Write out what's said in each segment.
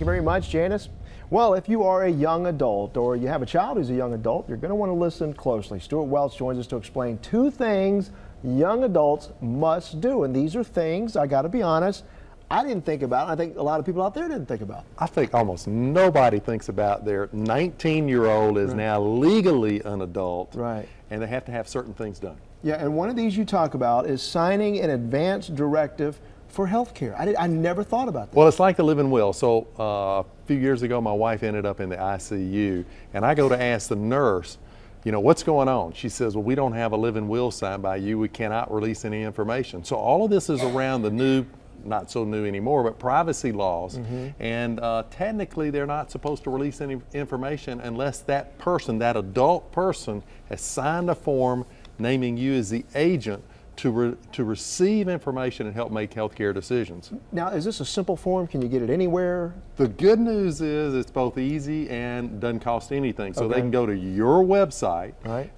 you very much, Janice. Well, if you are a young adult or you have a child who's a young adult, you're going to want to listen closely. Stewart Welch joins us to explain 2 things young adults must do. And these are things, I got to be honest, I didn't think about. I think a lot of people out there didn't think about. I think almost nobody thinks about their 19-year-old is now legally an adult, right, and they have to have certain things done. Yeah, and one of these you talk about is signing an advance directive for health care. I never thought about that. Well, it's like the living will. So a few years ago, my wife ended up in the ICU, and I go to ask the nurse, you know, what's going on? She says, well, we don't have a living will signed by you. We cannot release any information. So all of this is around the new, not so new anymore, but privacy laws. And technically, they're not supposed to release any information unless that person, that adult person, has signed a form naming you as the agent to receive information and help make healthcare decisions. Now, is this a simple form? Can you get it anywhere? The good news is it's both easy and doesn't cost anything. So they can go to your website, right,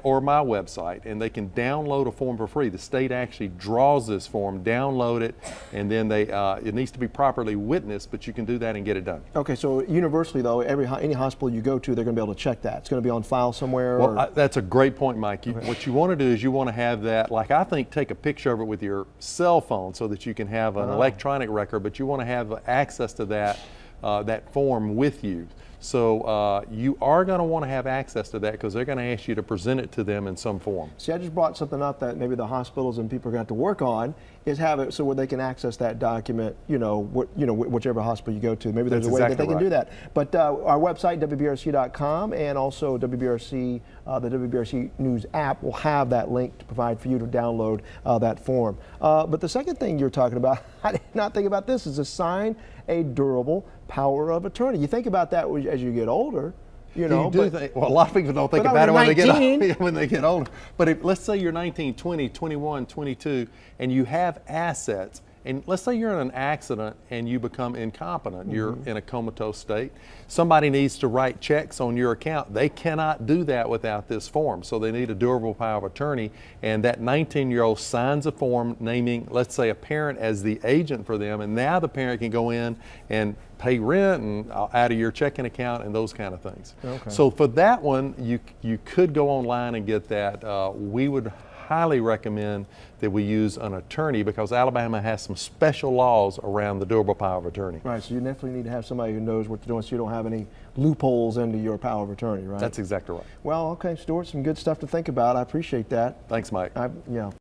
or my website, and they can download a form for free. The state actually draws this form, download it, and then it needs to be properly witnessed, but you can do that and get it done. Okay, so universally though, any hospital you go to, they're going to be able to check that. It's going to be on file somewhere? Well, that's a great point, Mike. What you want to do is you want to have that, like I think, take a picture of it with your cell phone so that you can have an electronic record, but you want to have access to that form with you. So you are going to want to have access to that because they're going to ask you to present it to them in some form. See, I just brought something up that maybe the hospitals and people are going to have to work on, is have it so where they can access that document, whichever hospital you go to. Maybe there's a way that they can do that. But our website, WBRC.com, and also the WBRC News app will have that link to provide for you to download that form. But the second thing you're talking about, I did not think about this, is to sign a durable power of attorney. You think about that as you get older. Well, a lot of people don't think about it when they get older. But let's say you're 19, 20, 21, 22, and you have assets, and let's say you're in an accident and you become incompetent, you're in a comatose state, somebody needs to write checks on your account. They cannot do that without this form, so they need a durable power of attorney, and that 19-year-old signs a form naming, let's say, a parent as the agent for them, and now the parent can go in and pay rent and out of your checking account and those kind of things. Okay. So for that one, you could go online and get that. We would highly recommend that we use an attorney because Alabama has some special laws around the durable power of attorney. Right, so you definitely need to have somebody who knows what they're doing so you don't have any loopholes into your power of attorney, right? That's exactly right. Well, okay, Stewart, some good stuff to think about. I appreciate that. Thanks, Mike. Yeah.